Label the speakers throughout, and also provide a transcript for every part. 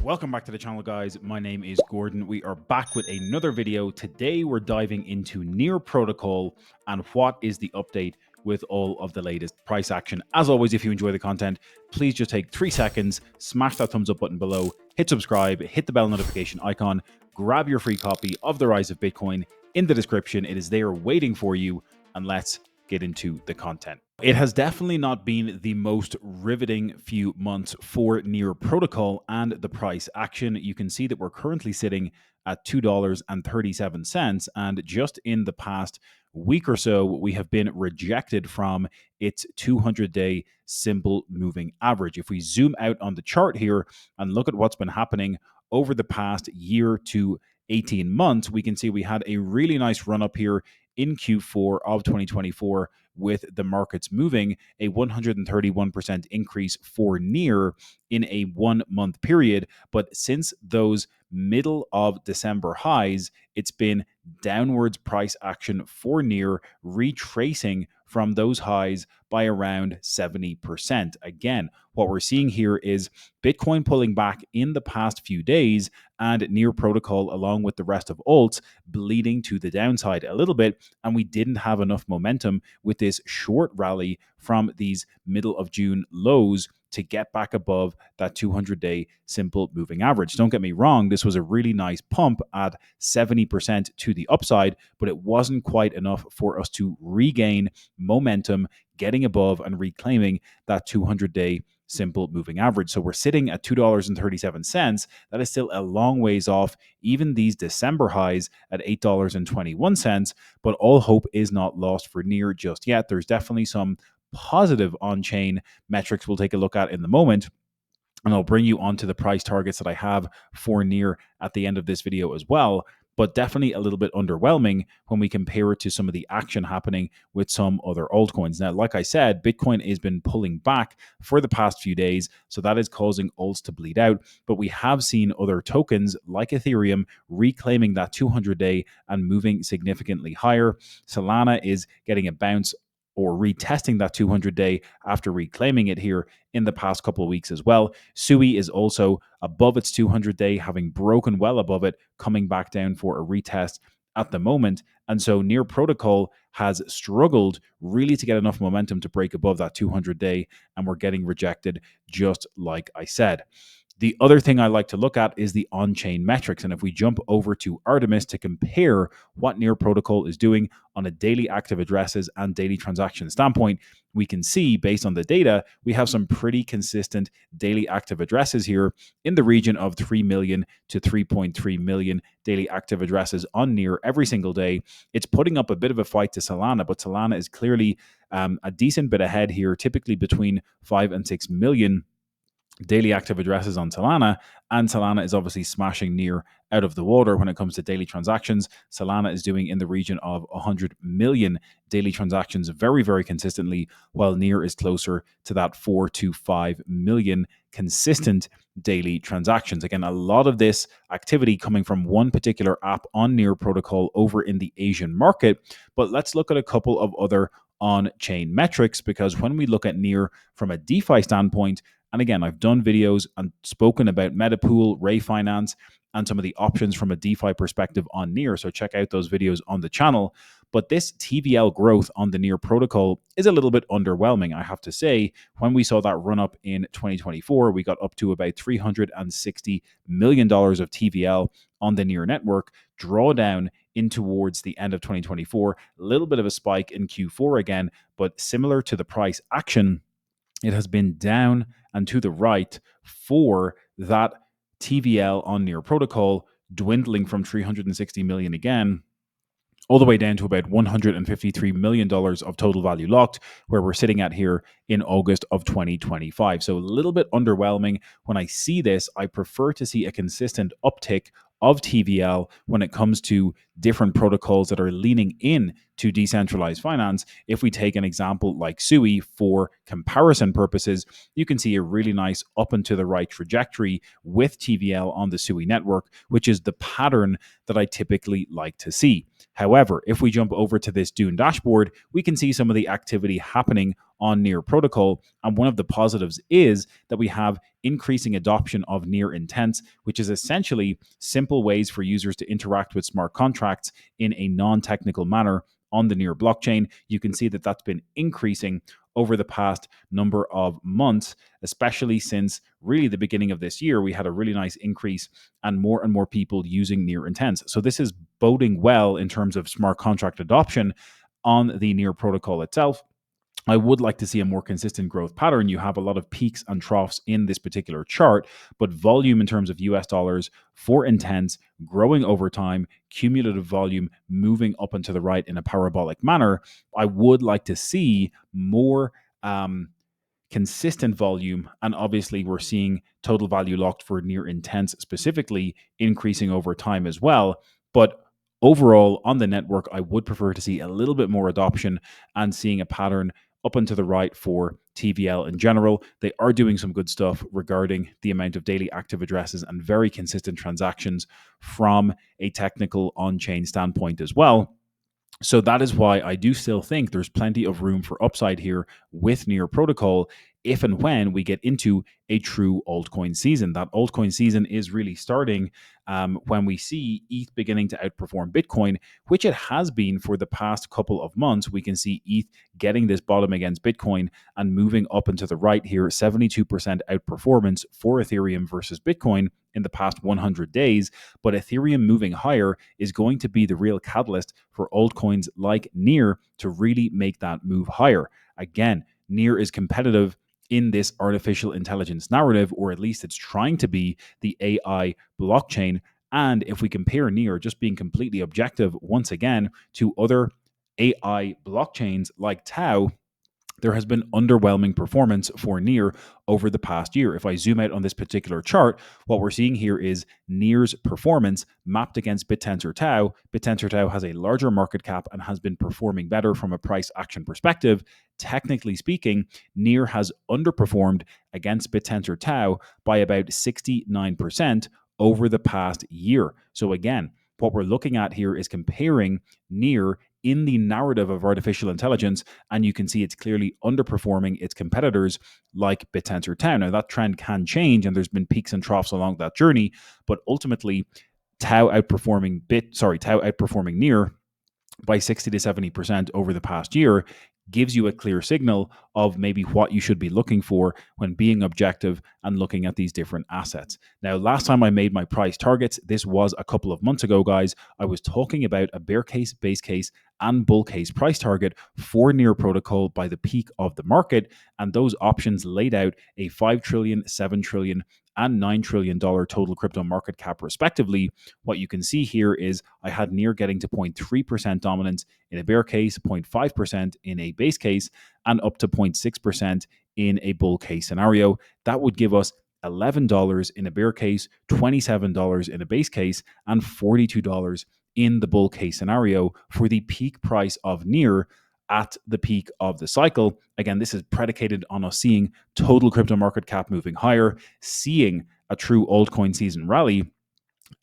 Speaker 1: Welcome back to the channel, guys. My name is Gordon. We are back with another video. Today we're diving into Near Protocol and what is the update with all of the latest price action. As always, if you enjoy the content, please just take 3 seconds, smash that thumbs up button below, hit subscribe, hit the bell notification icon, grab your free copy of The Rise of Bitcoin in the description. It is there waiting for you, and let's get into the content. It has definitely not been the most riveting few months for Near Protocol and the price action. You can see that we're currently sitting at $2.37, and just in the past week or so, we have been rejected from its 200-day simple moving average. If we zoom out on the chart here and look at what's been happening over the past year to 18 months, we can see we had a really nice run up here in Q4 of 2024 with the markets moving a 131% increase for Near in a 1 month period. But since those middle of December highs, it's been downwards price action for Near, retracing from those highs by around 70%. Again, what we're seeing here is Bitcoin pulling back in the past few days and Near Protocol, along with the rest of alts, bleeding to the downside a little bit. And we didn't have enough momentum with this short rally from these middle of June lows to get back above that 200-day simple moving average. Don't get me wrong, this was a really nice pump at 70% to the upside, but it wasn't quite enough for us to regain momentum, getting above and reclaiming that 200-day simple moving average. So we're sitting at $2.37. That is still a long ways off even these December highs at $8.21, but all hope is not lost for Near just yet. There's definitely some positive on-chain metrics we'll take a look at in the moment, and I'll bring you onto the price targets that I have for Near at the end of this video as well. But definitely a little bit underwhelming when we compare it to some of the action happening with some other altcoins. Now, like I said, Bitcoin has been pulling back for the past few days, so that is causing alts to bleed out. But we have seen other tokens like Ethereum reclaiming that 200-day and moving significantly higher. Solana is getting a bounce or retesting that 200-day after reclaiming it here in the past couple of weeks as well. Sui is also above its 200-day, having broken well above it, coming back down for a retest at the moment. And so Near Protocol has struggled really to get enough momentum to break above that 200-day, and we're getting rejected just like I said. The other thing I like to look at is the on-chain metrics. And if we jump over to Artemis to compare what Near Protocol is doing on a daily active addresses and daily transaction standpoint, we can see based on the data, we have some pretty consistent daily active addresses here in the region of 3 million to 3.3 million daily active addresses on Near every single day. It's putting up a bit of a fight to Solana, but Solana is clearly a decent bit ahead here, typically between 5 and 6 million daily active addresses on Solana, and Solana is obviously smashing Near out of the water when it comes to daily transactions. Solana is doing in the region of 100 million daily transactions very, very consistently, while Near is closer to that 4 to 5 million consistent daily transactions. Again, a lot of this activity coming from one particular app on Near Protocol over in the Asian market. But let's look at a couple of other on-chain metrics, because when we look at Near from a DeFi standpoint, and again, I've done videos and spoken about Metapool, Ray Finance, and some of the options from a DeFi perspective on Near. So check out those videos on the channel. But this TVL growth on the Near protocol is a little bit underwhelming, I have to say. When we saw that run up in 2024, we got up to about $360 million of TVL on the Near network, drawdown in towards the end of 2024. A little bit of a spike in Q4 again, but similar to the price action, it has been down and to the right for that TVL on Near protocol, dwindling from 360 million again, all the way down to about $153 million of total value locked, where we're sitting at here in August of 2025. So a little bit underwhelming. When I see this, I prefer to see a consistent uptick of TVL when it comes to different protocols that are leaning in to decentralized finance. If we take an example like Sui for comparison purposes, you can see a really nice up and to the right trajectory with TVL on the Sui network, which is the pattern that I typically like to see. However, if we jump over to this Dune dashboard, we can see some of the activity happening on Near protocol. And one of the positives is that we have increasing adoption of Near intents, which is essentially simple ways for users to interact with smart contracts in a non-technical manner on the Near blockchain. You can see that that's been increasing over the past number of months, especially since really the beginning of this year. We had a really nice increase and more people using Near intents. So this is boding well in terms of smart contract adoption on the Near protocol itself. I would like to see a more consistent growth pattern. You have a lot of peaks and troughs in this particular chart, but volume in terms of US dollars for intents growing over time, cumulative volume moving up and to the right in a parabolic manner. I would like to see more consistent volume, and obviously we're seeing total value locked for Near intents specifically increasing over time as well. But overall on the network, I would prefer to see a little bit more adoption and seeing a pattern up and to the right for TVL in general. They are doing some good stuff regarding the amount of daily active addresses and very consistent transactions from a technical on-chain standpoint as well. So that is why I do still think there's plenty of room for upside here with Near protocol if and when we get into a true altcoin season. That altcoin season is really starting when we see ETH beginning to outperform Bitcoin, which it has been for the past couple of months. We can see ETH getting this bottom against Bitcoin and moving up and to the right here, 72% outperformance for Ethereum versus Bitcoin in the past 100 days. But Ethereum moving higher is going to be the real catalyst for altcoins like Near to really make that move higher. Again, Near is competitive in this artificial intelligence narrative, or at least it's trying to be the AI blockchain. And if we compare Near, just being completely objective once again, to other AI blockchains like Tau, there has been underwhelming performance for Near over the past year. If I zoom out on this particular chart, what we're seeing here is Near's performance mapped against BitTensor Tau. BitTensor Tau has a larger market cap and has been performing better from a price action perspective. Technically speaking, Near has underperformed against BitTensor Tau by about 69% over the past year. So again, what we're looking at here is comparing Near in the narrative of artificial intelligence, and you can see it's clearly underperforming its competitors like BitTensor Tau. Now, that trend can change, and there's been peaks and troughs along that journey, but ultimately, Tau outperforming Near by 60 to 70% over the past year gives you a clear signal of maybe what you should be looking for when being objective and looking at these different assets. Now, last time I made my price targets, this was a couple of months ago, guys. I was talking about a bear case, base case, and bull case price target for Near protocol by the peak of the market, and those options laid out a 5 trillion, 7 trillion, and $9 trillion total crypto market cap, respectively. What you can see here is I had Near getting to 0.3% dominance in a bear case, 0.5% in a base case, and up to 0.6% in a bull case scenario. That would give us $11 in a bear case, $27 in a base case, and $42 in the bull case scenario for the peak price of Near at the peak of the cycle. Again, this is predicated on us seeing total crypto market cap moving higher, seeing a true altcoin season rally,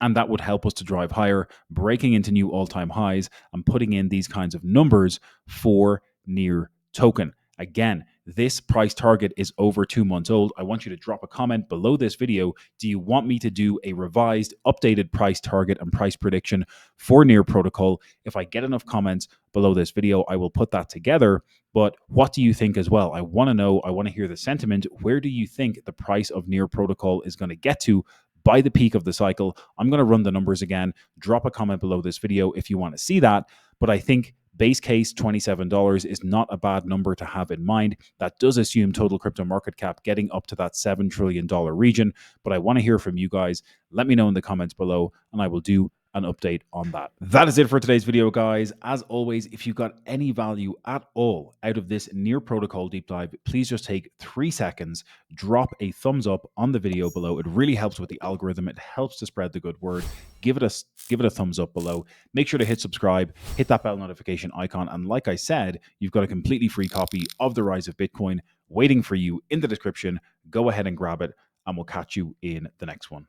Speaker 1: and that would help us to drive higher, breaking into new all-time highs and putting in these kinds of numbers for Near token. Again, this price target is over 2 months old. I want you to drop a comment below this video. Do you want me to do a revised, updated price target and price prediction for Near protocol? If I get enough comments below this video, I will put that together. But what do you think as well? I want to know, I want to hear the sentiment. Where do you think the price of Near protocol is going to get to by the peak of the cycle? I'm going to run the numbers again. Drop a comment below this video if you want to see that. But I think base case $27 is not a bad number to have in mind. That does assume total crypto market cap getting up to that $7 trillion region. But I want to hear from you guys. Let me know in the comments below, and I will do an update on that. That is it for today's video, guys. As always, if you got any value at all out of this Near protocol deep dive, please just take 3 seconds, drop a thumbs up on the video below. It really helps with the algorithm. It helps to spread the good word. Give it a thumbs up below. Make sure to hit subscribe, hit that bell notification icon, and like I said, you've got a completely free copy of The Rise of Bitcoin waiting for you in the description. Go ahead and grab it, and we'll catch you in the next one.